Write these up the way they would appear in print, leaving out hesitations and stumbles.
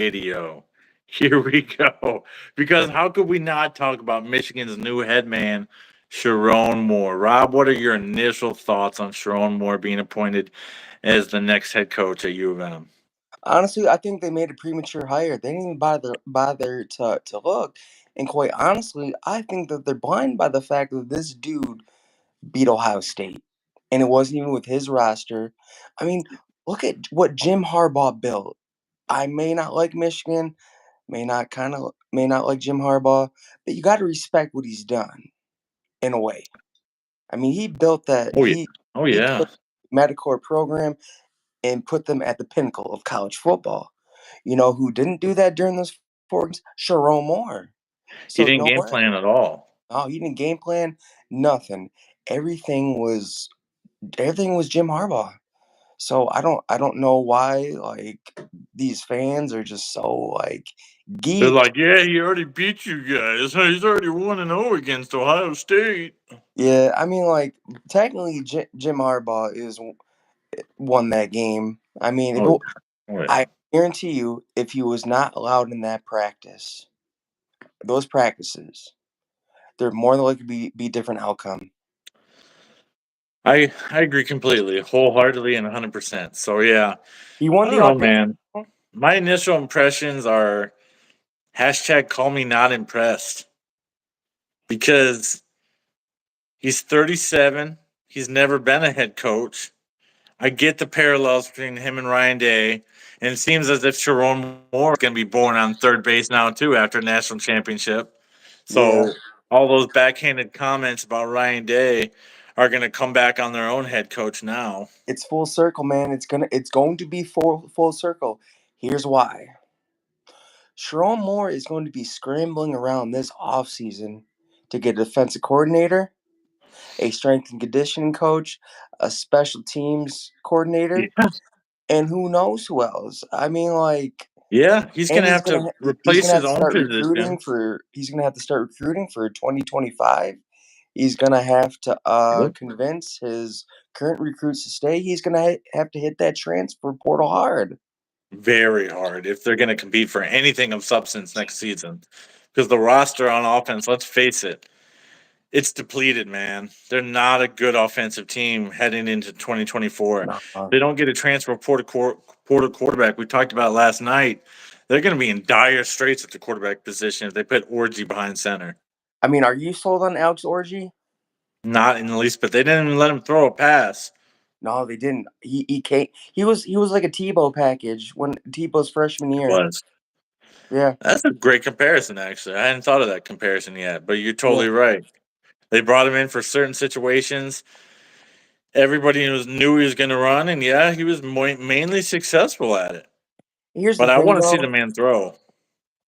video. Here we go. Because how could we not talk about Michigan's new head man, Sherrone Moore? Rob, what are your initial thoughts on Sherrone Moore being appointed as the next head coach at U of M? Honestly, I think they made a premature hire. They didn't even bother to look. And quite honestly, I think that they're blind by the fact that this dude beat Ohio State. And it wasn't even with his roster. I mean, look at what Jim Harbaugh built. I may not like Michigan, may not like Jim Harbaugh, but you got to respect what he's done in a way. I mean, he built that Oh yeah. Oh he yeah. took Medicore program and put them at the pinnacle of college football. You know who didn't do that during those 4 games? Sherrone Moore. He So you didn't know game what? plan at all. Oh, he didn't game plan, nothing. Everything was everything was Jim Harbaugh. So I don't know why these fans are just so They're geeked. like, yeah, he already beat you guys. He's already 1-0 against Ohio State. Yeah, I mean technically Jim Harbaugh is won that game. I mean, Oh yeah. Oh yeah. I guarantee you, if he was not allowed in that those practices, there more than likely be different outcome. I agree completely, wholeheartedly, and 100%. So yeah, He won I the don't know, offense. man. My initial impressions are hashtag call me not impressed because he's 37. He's never been a head coach. I get the parallels between him and Ryan Day, and it seems as if Sherrone Moore is going to be born on third base now too after national championship. Yeah, So all those backhanded comments about Ryan Day are going to come back on their own head coach now. it's full circle, man. It's going to be full circle. Here's why. Sherrone Moore is going to be scrambling around this offseason to get a defensive coordinator, a strength and conditioning coach, a special teams coordinator, Yeah, and who knows who else. I mean, yeah, he's going and to have to he's replace gonna his have to own start recruiting position. for he's gonna have to start recruiting for 2025. He's gonna have to Yep. convince his current recruits to stay. He's gonna have to hit that transfer portal hard. Very hard if they're going to compete for anything of substance next season. Because the roster on offense, let's face it, it's depleted, man. They're not a good offensive team heading into 2024. No, They don't get a transfer portal quarterback. We talked about last night. They're going to be in dire straits at the quarterback position if they put Orgy behind center. I mean, are you sold on Alex Orgy? Not in the least, but they didn't even let him throw a pass. No, they didn't. He came. He was like a Tebow package when Tebow's freshman It year. was. Yeah, That's a great comparison, actually. I hadn't thought of that comparison yet, but you're yeah. totally right. They brought him in for certain situations. Everybody knew he was going to run, and yeah, he was mainly successful at it. Here's the But I thing, want to see the though. man throw.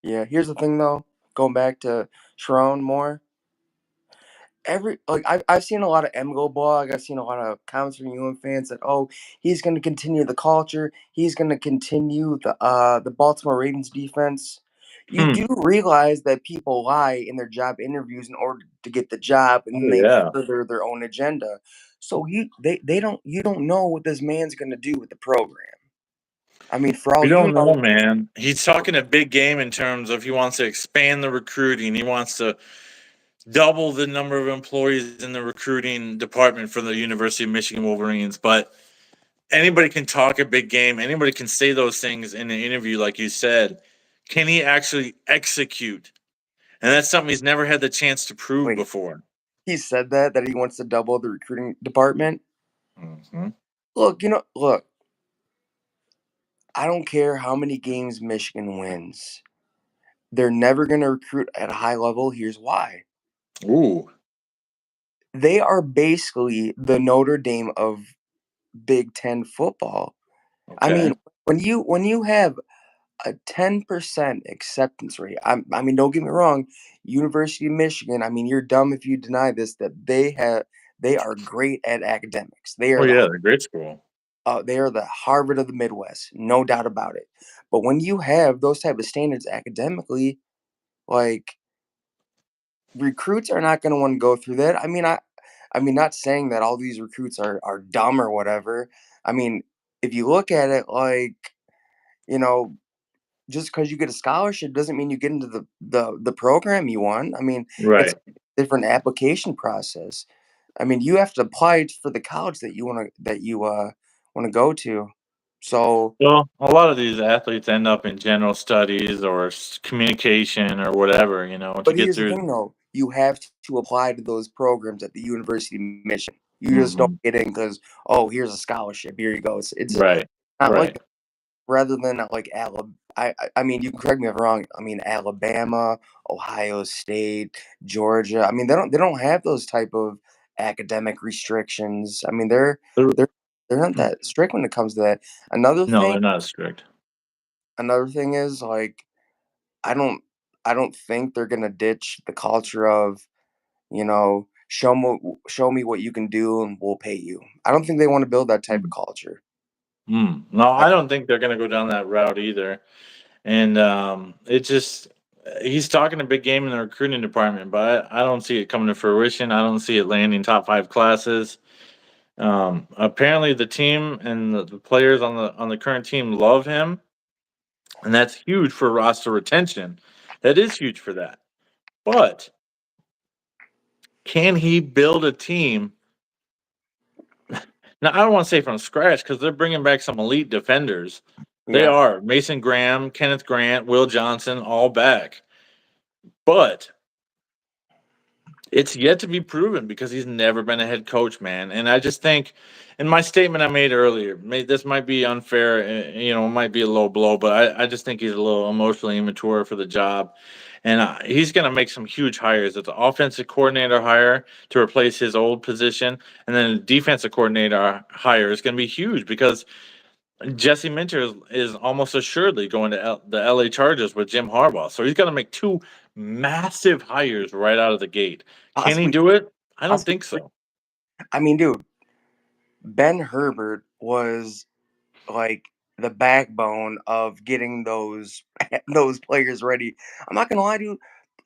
Yeah, here's the thing, though. Going back to Sherrone Moore, I've seen a lot of MGO blog. I've seen a lot of comments from UM fans that he's going to continue the culture. He's going to continue the Baltimore Ravens defense. You Hmm. do realize that people lie in their job interviews in order to get the job, and Oh then they yeah. further their own agenda. So they don't you don't know what this man's going to do with the program. I mean, for We all you don't know, know, man. He's talking a big game in terms of he wants to expand the recruiting. He wants to double the number of employees in the recruiting department for the University of Michigan Wolverines. But anybody can talk a big game. Anybody can say those things in an interview, like you said. Can he actually execute? And that's something he's never had the chance to prove wait, before. he said that he wants to double the recruiting department. Hmm. Look, I don't care how many games Michigan wins. They're never going to recruit at a high level. Here's why. Ooh, They are basically the Notre Dame of Big 10 football. I okay. mean, when you have a 10% acceptance rate, I mean, don't get me wrong, University of Michigan, I mean, you're dumb if you deny this that they are great at academics. Oh yeah, they're great school. They are the Harvard of the Midwest, no doubt about it. But when you have those type of standards academically, like recruits are not going to want to go through that. I mean, not saying that all these recruits are dumb or whatever. I mean, if you look at it, you know, just because you get a scholarship doesn't mean you get into the program you want. I mean, it's Right. a different application process. I mean, you have to apply for the college that you want to go to. So, Well, a lot of these athletes end up in general studies or communication or whatever, to but get here's the through. thing, though: you have to apply to those programs at the University of Michigan. You just don't Hmm. get in because, oh, here's a scholarship. Here you go. It's Right. not like Right. that. Rather than like Alabama. I mean, you can correct me if I'm wrong. I mean, Alabama, Ohio State, Georgia. I mean, they don't have those type of academic restrictions. I mean, They're- they're they're not that strict when it comes to that. Another No, thing, they're not as strict. another thing is like I don't I don't think they're gonna ditch the culture of, show me what you can do and we'll pay you. I don't think they want to build that type of culture. No, I, I don't think they're going to go down that route either. And it just he's talking a big game in the recruiting department, but I don't see it coming to fruition. I don't see it landing top five classes. Apparently, the team and the players on the current team love him, and that's huge for roster retention. That is huge for that. But can he build a team? Now, I don't want to say from scratch because they're bringing back some elite defenders. They yeah, are Mason Graham, Kenneth Grant, Will Johnson, all back. But it's yet to be proven because he's never been a head coach, man. And I just think, in my statement I made earlier, this might be unfair, it might be a low blow, but I just think he's a little emotionally immature for the job. And he's going to make some huge hires. It's an offensive coordinator hire to replace his old position, and then a defensive coordinator hire is going to be huge because Jesse Minter is almost assuredly going to the LA Chargers with Jim Harbaugh. So he's going to make two massive hires right out of the gate. Can he possibly, do it? I don't possibly. think so. I mean, dude, Ben Herbert was like the backbone of getting those those players ready. I'm not gonna lie to you,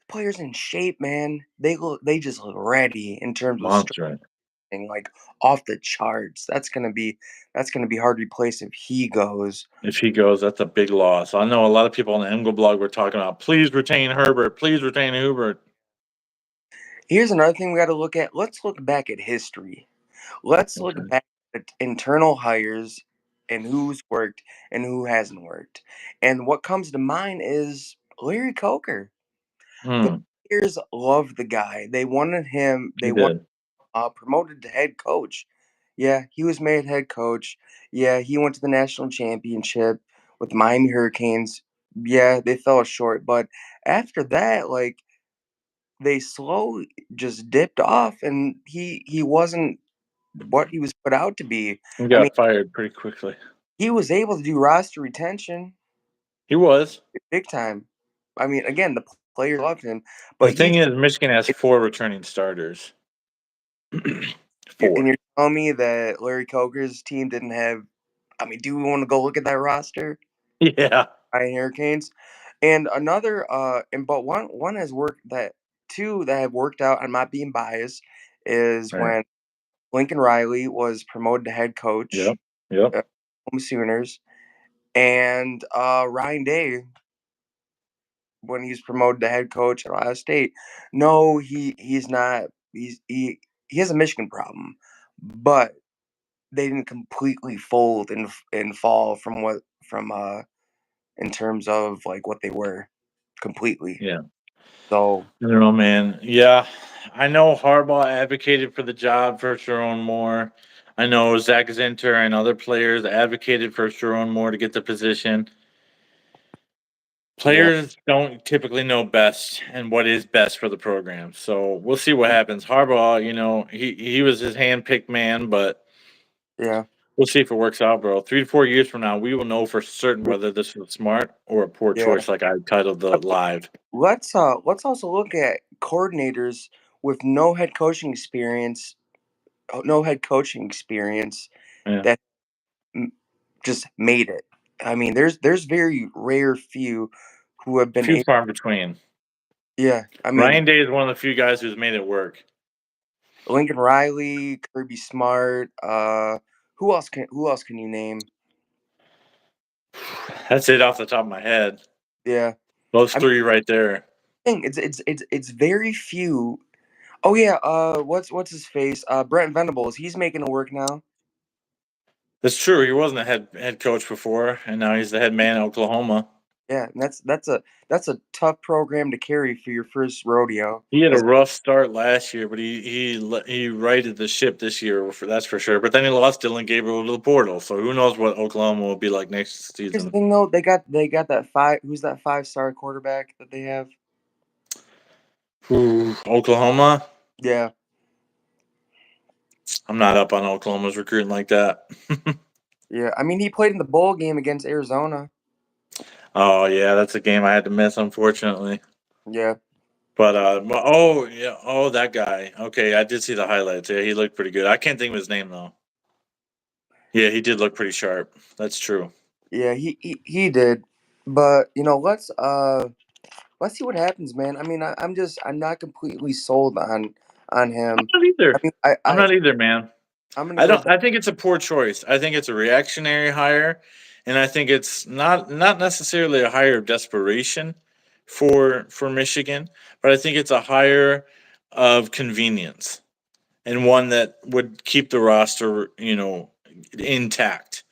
players in shape, man. They just look ready in terms of Monster. strength, like off the charts. That's gonna be hard to replace if he goes. If he goes, that's a big loss. I know a lot of people on the Emgo blog were talking about, please retain Herbert, please retain Hubert. Here's another thing we got to look at. Let's look back at history. Let's look Okay. back at internal hires and who's worked and who hasn't worked. And what comes to mind is Larry Coker. The Hmm. players loved the guy. They wanted him. He They want did. promoted to head coach. Yeah, he was made head coach. Yeah, he went to the national championship with the Miami Hurricanes. Yeah, they fell short, but after that, like they slowly just dipped off, and he wasn't what he was put out to be. He I mean, got fired pretty quickly. he was able to do roster retention He was. big time. I mean, again, the players loved him, The but thing is, Michigan has it, four returning starters. and Four. you're telling me that Larry Coker's team didn't have. I mean, do we want to go look at that roster? Yeah. By Hurricanes, and another, and but one has worked that two that have worked out. I'm not being biased. Is Right. when Lincoln Riley was promoted to head coach, Yep. Yep. uh, Home Sooners, and Ryan Day when he's promoted to head coach at Ohio State. No, he's not. He has a Michigan problem, but they didn't completely fold and fall from what from in terms of like what they were completely. Yeah. So I don't know, man. Yeah, I know Harbaugh advocated for the job for Sherrone Moore. I know Zach Zinter and other players advocated for Sherrone Moore to get the position. yeah, Players don't typically know best and what is best for the program. So we'll see what happens. Harbaugh, he was his handpicked man, but yeah. we'll see if it works out, bro. 3 to 4 years from now, we will know for certain whether this was smart or a poor Yeah. choice, like I titled the live. Let's also look at coordinators with no head coaching experience Yeah, that m- just made it. I mean, there's very rare few who have been few able. far in between. Yeah, I mean, Ryan Day is one of the few guys who's made it work. Lincoln Riley, Kirby Smart. Who else can you name? That's it off the top of my head. Yeah. Those I three right there. mean, it's very few. Oh yeah. What's his face? Brent Venables. He's making it work now. That's true. He wasn't a head coach before, and now he's the head man in Oklahoma. Yeah, and that's a tough program to carry for your first rodeo. He had a As rough start last year, but he righted the ship this year, that's for sure. But then he lost Dylan Gabriel to the portal, so who knows what Oklahoma will be like next here's the season. thing though, they got that five. Who's that 5-star quarterback that they have? Ooh, Oklahoma. Yeah, I'm not up on Oklahoma's recruiting like that. yeah. I mean, he played in the bowl game against Arizona. Oh yeah, that's a game I had to miss, unfortunately. Yeah, But oh yeah, oh that guy. Okay, I did see the highlights. Yeah, he looked pretty good. I can't think of his name though. Yeah, he did look pretty sharp. That's true. yeah. He did, but let's see what happens, man. I mean, I'm not completely sold on I'm him. not either. I mean, I'm not either, man. I'm gonna I go don't. back. I think it's a poor choice. I think it's a reactionary hire, and I think it's not necessarily a hire of desperation for Michigan, but I think it's a hire of convenience and one that would keep the roster, intact.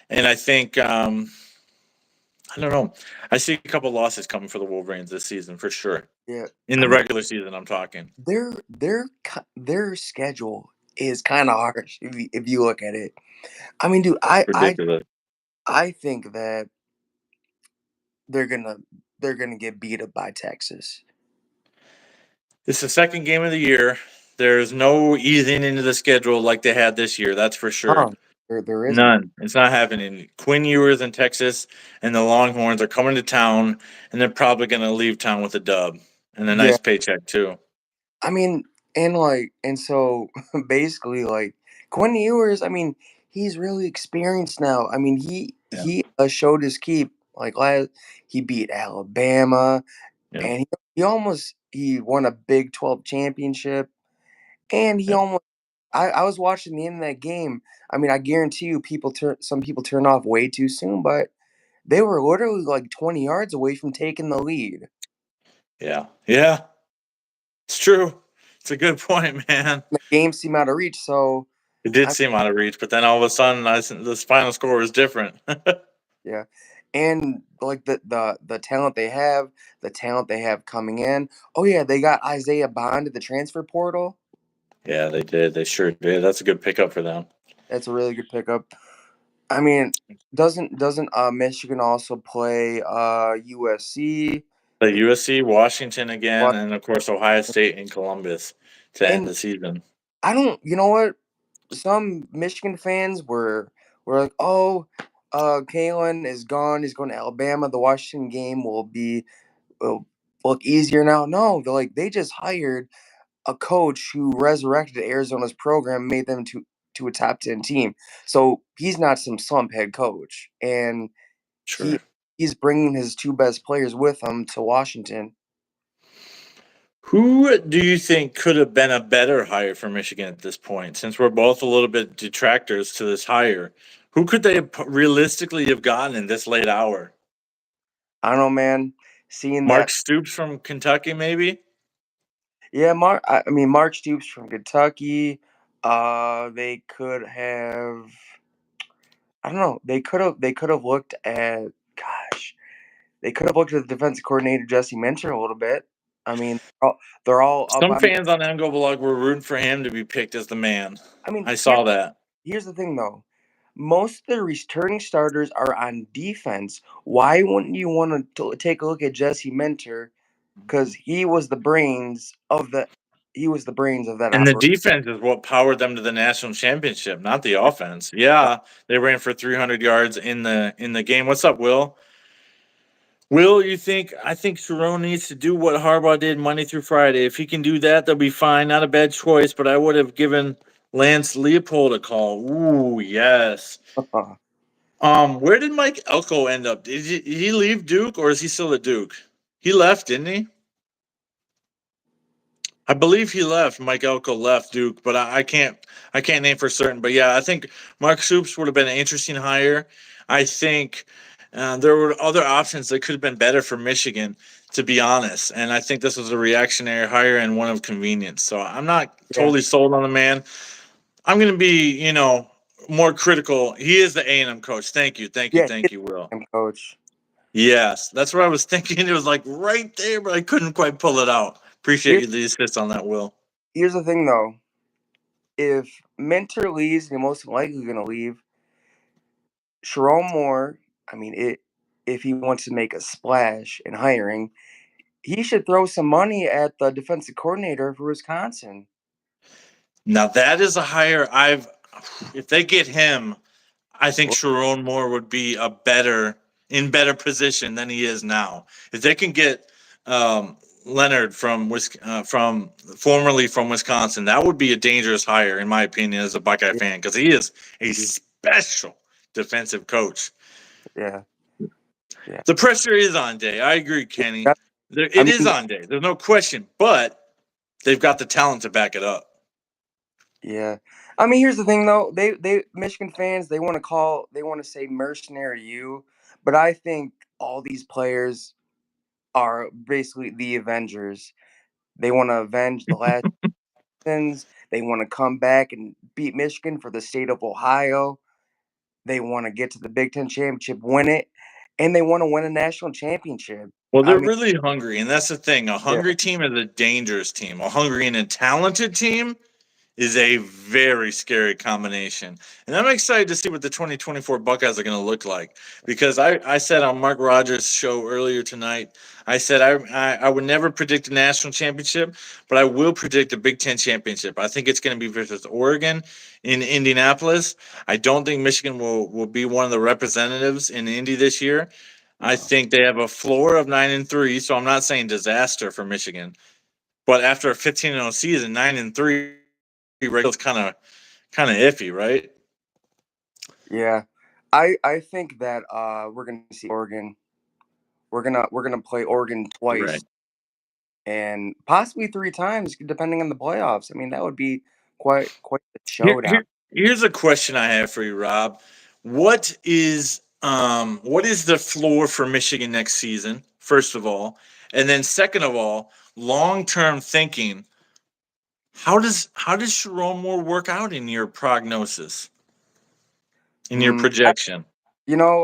And I think I don't know. I see a couple losses coming for the Wolverines this season for sure. Yeah, In I the mean, regular season, I'm talking. their schedule is kind of harsh if you look at it. I mean, dude, Ridiculous. I think that they're gonna they're gonna get beat up by Texas. It's the second game of the year. There's no easing into the schedule like they had this year. That's for sure. Huh? There isn't. None. It's not happening. Quinn Ewers in Texas and the Longhorns are coming to town, and they're probably going to leave town with a dub and a Yeah, nice paycheck too. I mean, and so basically, like Quinn Ewers, I mean, he's really experienced now. I mean, Yeah. he showed his keep. Like last, he beat Alabama, Yeah. and he won a Big 12 championship, and he Yeah. almost. I was watching the end of that game. I mean, I guarantee you, some people turn off way too soon, but they were literally like 20 yards away from taking the lead. Yeah. Yeah. It's true. It's a good point, man. The game seemed out of reach. So, It did I seem out of reach, but then all of a sudden, this final score was different. yeah, and like the talent they have, the talent they have coming in. Oh yeah, they got Isaiah Bond at the transfer portal. Yeah, they did. They sure did. That's a good pickup for them. That's a really good pickup. I mean, doesn't Michigan also play USC? The They USC, Washington again, what? and of course Ohio State and Columbus to end And the season. I don't. You know what? Some Michigan fans were like, "Oh, Kalen is gone. He's going to Alabama. The Washington game will look easier now." No, they just hired a coach who resurrected Arizona's program, made them to a top 10 team. So he's not some slump head coach, and he Sure. he's bringing his two best players with him to Washington. Who do you think could have been a better hire for Michigan at this point? Since we're both a little bit detractors to this hire, who could they realistically have gotten in this late hour? I don't know, man. Seeing Mark that, Stoops from Kentucky, maybe. yeah, I mean, Mark Stoops from Kentucky. They could have. I don't know. They could have looked at. Gosh, they could have looked at the defensive coordinator Jesse Minter a little bit. I mean, they're all up Some on. fans on Engo Blog were rooting for him to be picked as the man. I mean, I saw that. here's the thing though. Most of the returning starters are on defense. Why wouldn't you want to take a look at Jesse Minter? Because he was the brains of that And the operation. defense is what powered them to the national championship, not the offense. Yeah, they ran for 300 yards in the game. What's up, Will? Will, you think I think Sherrone needs to do what Harbaugh did Monday through Friday. If he can do that, they'll be fine. Not a bad choice, but I would have given Lance Leopold a call. Ooh, yes. Where did Mike Elko end up? Did he leave Duke or is he still at Duke? He left, didn't he? I believe he left. Mike Elko left Duke, but I can't name for certain. But yeah, I think Mark Stoops would have been an interesting hire. I think There were other options that could have been better for Michigan, to be honest. And I think this was a reactionary hire and one of convenience. So I'm not Yeah. totally sold on the man. I'm going to be, more critical. He is the A&M coach. Thank you, thank you, Yeah, he's thank you, Will. a coach. Yes, that's what I was thinking. It was like right there, but I couldn't quite pull it out. Appreciate Here's you the assist on that, Will. here's the thing though. If Mentor leaves, you're most likely gonna leave. Sherrone Moore, I mean, if he wants to make a splash in hiring, he should throw some money at the defensive coordinator for Wisconsin. Now that is a hire I've. If they get him, I think Well, Sherrone Moore would be in better position than he is now. If they can get Leonard from formerly from Wisconsin, that would be a dangerous hire in my opinion as a Buckeye yeah, fan because he is a special defensive coach. yeah, yeah. The pressure is on Day. I agree, Kenny. That- I It is mean, on Day. There's no question, but they've got the talent to back it up. yeah. I mean, here's the thing though. They Michigan fans, they want to say mercenary you, but I think all these players are basically the Avengers. They want to avenge the last sins. They want to come back and beat Michigan for the state of Ohio. They want to get to the Big Ten championship, win it, and they want to win a national championship. Well, I they're mean, really hungry, and that's the thing. A yeah, hungry team is a dangerous team. A hungry and a talented team is a very scary combination. And I'm excited to see what the 2024 Buckeyes are going to look like because I said on Mark Rogers' show earlier tonight, I said I would never predict a national championship, but I will predict a Big Ten championship. I think it's going to be versus Oregon in Indianapolis. I don't think Michigan will be one of the representatives in Indy this year. I no, think they have a floor of 9-3, so I'm not saying disaster for Michigan. But after a 15-0 season, 9-3 feels kind of iffy, right? yeah. I think that we're gonna see Oregon. We're gonna play Oregon Right. twice and possibly three times, depending on the playoffs. I mean, that would be quite the Here, showdown. here, here's a question I have for you, Rob. What is the floor for Michigan next season? First of all, and then second of all, long term thinking. How does Sherrone Moore work out in your prognosis, in your Mm, projection?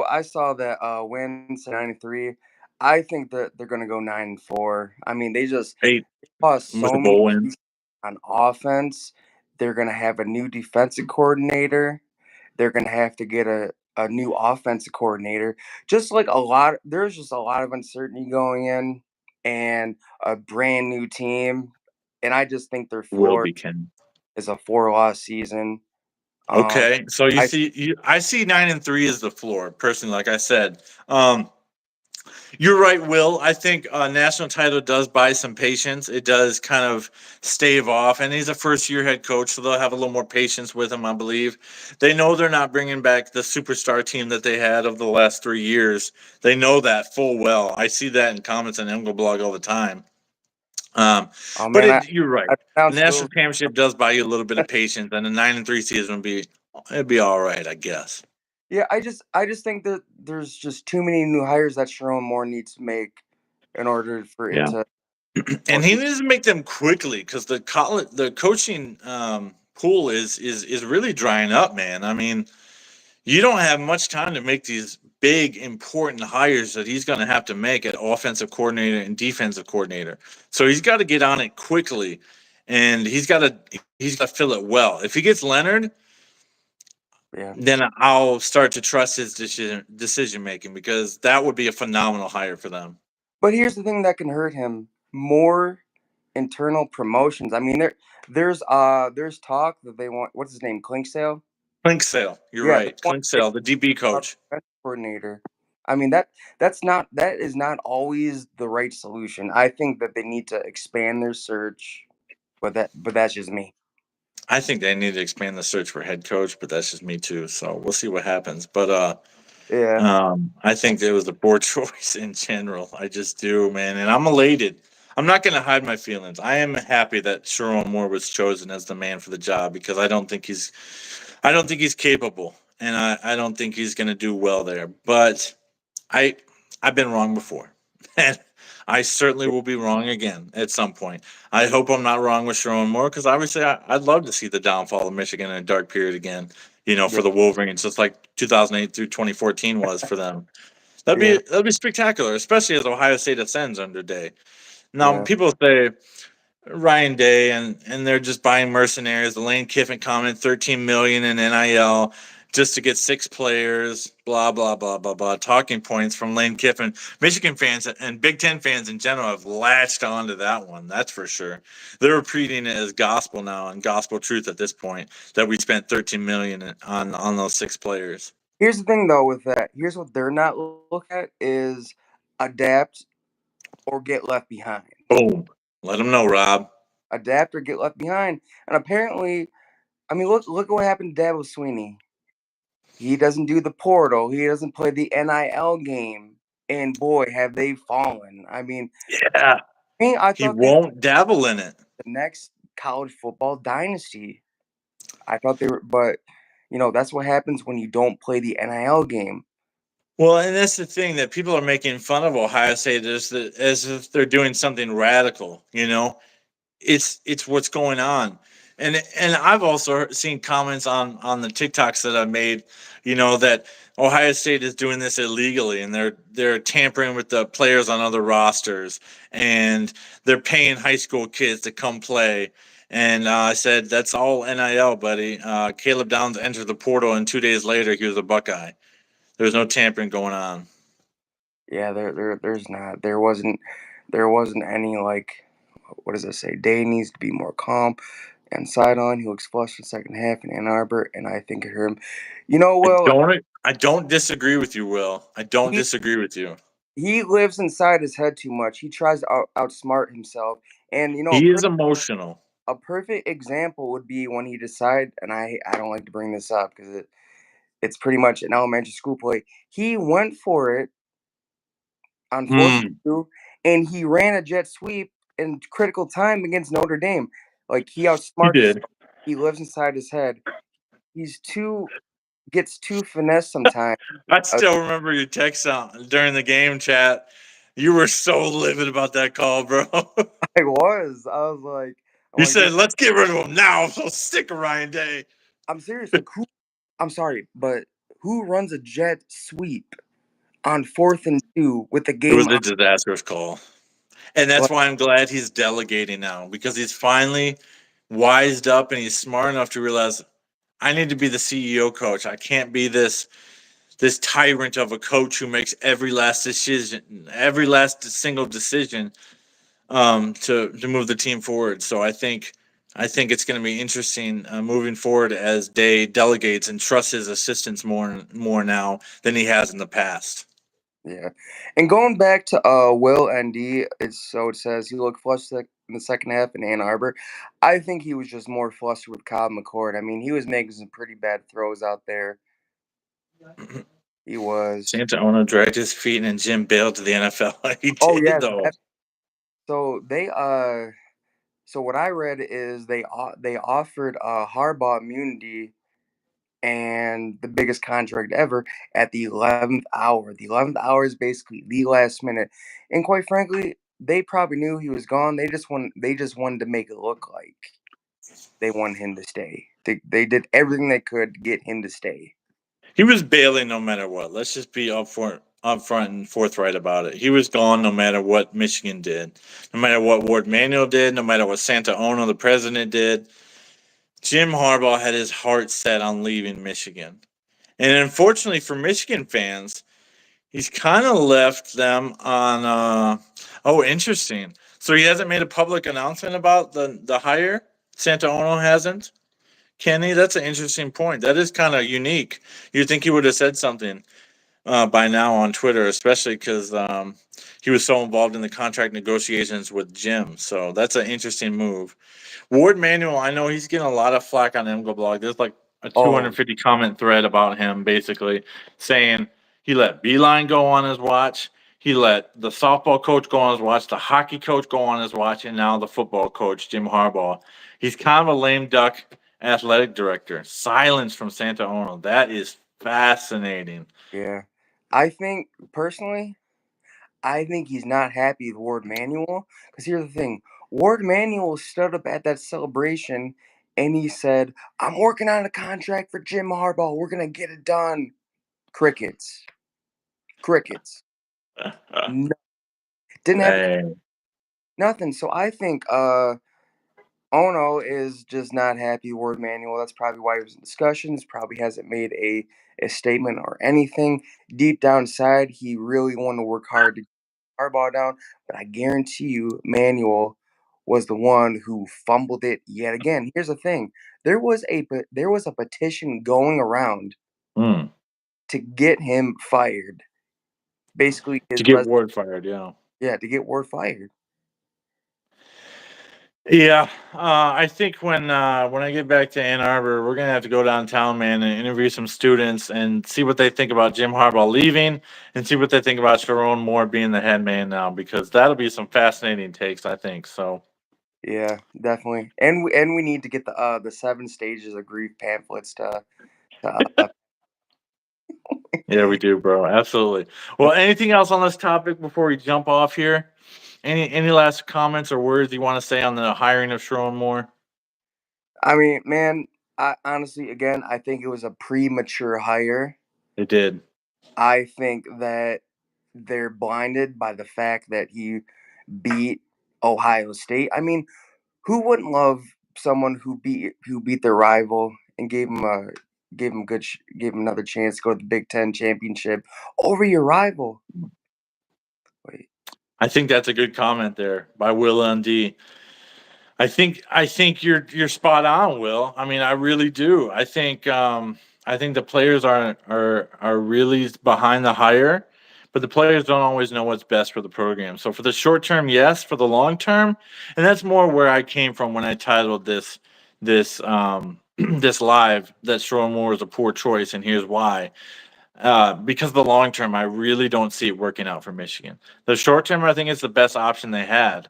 I saw that wins to 93. I think that they're gonna go 9-4. I mean, they just Eight lost with so a many bowl win. pieces on offense. They're gonna have a new defensive coordinator. They're gonna have to get a new offensive coordinator. Just like there's just a lot of uncertainty going in, and a brand new team. And I just think their Will floor be Ken. is a 4-loss season. Um, Okay, so I I see 9-3 as the floor. Personally, like I said, you're right, Will. I think national title does buy some patience. It does kind of stave off, and he's a first year head coach, so they'll have a little more patience with him. I believe they know they're not bringing back the superstar team that they had of the last 3 years. They know that full well. I see that in comments on Emgo blog all the time. Um, oh but man, you're right. I The pronounced national those. championship does buy you a little bit of patience, and a 9-3 season it'd be all right, I guess. Yeah, I just think that there's just too many new hires that Sherrone Moore needs to make in order for it Yeah. to And work. he needs to make them quickly because the coaching pool is really drying up, man. I mean, you don't have much time to make these big important hires that he's going to have to make at offensive coordinator and defensive coordinator. So he's got to get on it quickly, and he's got to fill it well. If he gets Leonard, Yeah. then I'll start to trust his decision making because that would be a phenomenal hire for them. But here's the thing that can hurt him more: internal promotions. I mean, there's talk that they want, what's his name, Clinksale? Clink sale, you're Yeah, they right. want Clink to sale, the DB make coach. a coordinator. I mean, that is not always the right solution. I think that they need to expand their search, but that's just me. I think they need to expand the search for head coach, but that's just me too. So we'll see what happens. But Yeah. I think it was a poor choice in general. I just do, man, and I'm elated. I'm not going to hide my feelings. I am happy that Sherrone Moore was chosen as the man for the job because I don't think he's capable, and I don't think he's going to do well there. But I I've been wrong before, and I certainly will be wrong again at some point. I hope I'm not wrong with Sherrone Moore because obviously I'd love to see the downfall of Michigan in a dark period again. Yeah, For the Wolverines, just like 2008 through 2014 was for them. yeah, That'd be spectacular, especially as Ohio State ascends under Day. Now yeah. people say Ryan Day and they're just buying mercenaries. The Lane Kiffin comment, 13 million in NIL just to get six players, blah blah blah blah blah. Talking points from Lane Kiffin. Michigan fans and Big Ten fans in general have latched onto that one. That's for sure. They're repeating it as gospel now and gospel truth at this point that we spent 13 million on those six players. Here's the thing though with that. Here's what they're not look at is adapt or get left behind. Boom. Let them know, Rob. Adapt or get left behind. And apparently, I mean, look what happened to Dabo Sweeney. He doesn't do the portal. He doesn't play the NIL game. And boy, have they fallen. Yeah. I He thought they won't dabble in it. the next college football dynasty. I thought they were, but that's what happens when you don't play the NIL game. Well, and that's the thing that people are making fun of Ohio State as if they're doing something radical. It's what's going on, and I've also seen comments on the TikToks that I've made. That Ohio State is doing this illegally, and they're tampering with the players on other rosters, and they're paying high school kids to come play. And I said that's all NIL, buddy. Caleb Downs entered the portal, and 2 days later he was a Buckeye. There's no tampering going on. Yeah, there's not. There wasn't any like. What does it say? Day needs to be more calm and sideline. He looks flushed in the second half in Ann Arbor, and I think of him. Well, I don't disagree with you, Will. I don't he disagree with you. he lives inside his head too much. He tries to outsmart himself, and He is emotional. a perfect example would be when he decided. And I don't like to bring this up because it's pretty much an elementary school play. He went for it on fourth and Mm, two, and he ran a jet sweep in critical time against Notre Dame. Like he he outsmarts. did. He lives inside his head. He's too gets too finesse sometimes. I Uh, still remember your text during the game chat. You were so livid about that call, bro. I was like, I'm You like, this. said, let's get rid of him now. I'm so sick of Ryan Day. I'm serious. Like who? I'm sorry, but who runs a jet sweep on fourth and two with the It was game a on? disastrous call. And that's Like, why I'm glad he's delegating now because he's finally wised up and he's smart enough to realize I need to be the CEO coach. I can't be this tyrant of a coach who makes every last single decision to move the team forward. So I think it's going to be interesting moving forward as Day delegates and trusts his assistants more now than he has in the past. yeah. And going back to Will ND, it says he looked flushed in the second half in Ann Arbor. I think he was just more flustered with Cobb McCord. I mean, he was making some pretty bad throws out there. He was. Santa Ono dragged his feet and Jim bailed to the NFL. He Oh did yes. though. So so what I read is they offered Harbaugh immunity and the biggest contract ever at the 11th hour. The 11th hour is basically the last minute, and quite frankly, they probably knew he was gone. They just wanted to make it look like they wanted him to stay. They did everything they could to get him to stay. He was bailing no matter what. Let's just be upfront and forthright about it. He was gone no matter what Michigan did, no matter what Ward Manuel did, no matter what Santa Ono, the president, did. Jim Harbaugh had his heart set on leaving Michigan. And unfortunately for Michigan fans, he's kind of left them on oh, interesting. So he hasn't made a public announcement about the hire? Santa Ono hasn't? Kenny, that's an interesting point. That is kind of unique. You'd think he would have said something by now on Twitter, especially because he was so involved in the contract negotiations with Jim. So that's an interesting move. Ward Manuel, I know he's getting a lot of flack on Blog. There's like a Oh 250 comment thread about him, basically saying he let Beeline go on his watch. He let the softball coach go on his watch, the hockey coach go on his watch, and now the football coach, Jim Harbaugh. He's kind of a lame duck athletic director. Silence from Santa Ono. That is fascinating. yeah, I think personally, I think he's not happy with Ward Manuel. Because here's the thing: Ward Manuel stood up at that celebration and he said, "I'm working on a contract for Jim Harbaugh. We're gonna get it done." Crickets, crickets. No, didn't have Dang. nothing. So I think Ono is just not happy with Ward Manuel. That's probably why he was in discussions. Probably hasn't made a statement or anything. Deep down inside, he really wanted to work hard to get Harbaugh down. But I guarantee you, Manuel was the one who fumbled it yet again. Here's the thing: there was a petition going around Hmm. to get him fired. Basically, To his get Ward fired, yeah. yeah, to get Ward fired. Yeah, I think when I get back to Ann Arbor, we're gonna have to go downtown, man, and interview some students and see what they think about Jim Harbaugh leaving, and see what they think about Sherrone Moore being the head man now, because that'll be some fascinating takes, I think. So Yeah, definitely. And we need to get the 7 stages of grief pamphlets to yeah, we do, bro. Absolutely. Well, anything else on this topic before we jump off here? Any last comments or words you want to say on the hiring of Sherrone Moore? I mean, man, I honestly again, I think it was a premature hire. It did. I think that they're blinded by the fact that he beat Ohio State. I mean, who wouldn't love someone who beat their rival and gave him another chance to go to the Big Ten championship over your rival? Wait, I think that's a good comment there by Will and D. I think you're spot on, Will. I mean, I really do. I think the players are really behind the hire, but the players don't always know what's best for the program. So for the short term, yes. For the long term, and that's more where I came from when I titled this this live that Sherrone Moore is a poor choice, and here's why. Because the long term, I really don't see it working out for Michigan. The short term, I think it's the best option they had.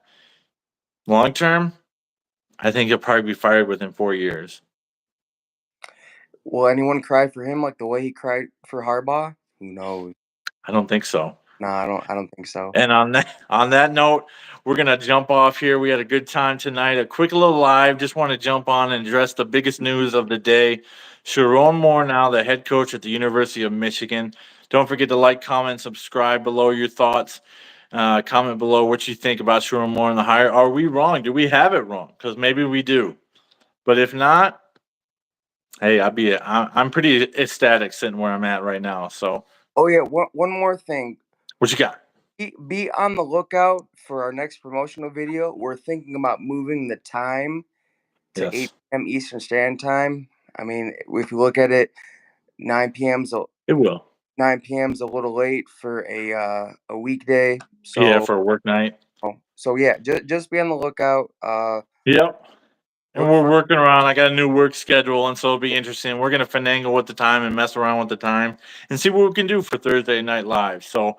Long term, I think he'll probably be fired within 4 years. will anyone cry for him like the way he cried for Harbaugh? Who knows? I don't think so. Nah, I don't think so. And on that note, we're gonna jump off here. We had a good time tonight. A quick little live. Just want to jump on and address the biggest news of the day. Sherrone Moore now the head coach at the University of Michigan. Don't forget to like, comment, subscribe below your thoughts. Comment below what you think about Sherrone Moore and the hire. Are we wrong? Do we have it wrong? Because maybe we do. But if not, hey, I'm pretty ecstatic sitting where I'm at right now. So Oh yeah, one more thing. what you got? Be on the lookout for our next promotional video. We're thinking about moving the time to Yes, 8 p.m. Eastern Standard Time. I mean, if you look at it, 9 p.m.'s a it will. 9 p.m.'s a little late for a weekday. Yeah, So for a work night. yeah, just be on the lookout. Yep. And Look we're for working around. I got a new work schedule, and so it'll be interesting. We're gonna finagle with the time and mess around with the time and see what we can do for Thursday Night Live. So,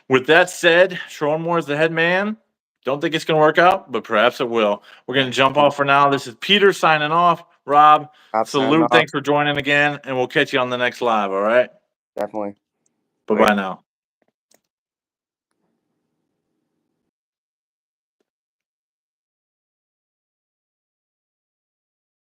with that said, Sharon Moore is the head man. Don't think it's gonna work out, but perhaps it will. We're gonna jump off for now. This is Peter signing off. Rob, stop signing salute. off. Thanks for joining again, and we'll catch you on the next live. All right. Definitely. Bye Later. bye now.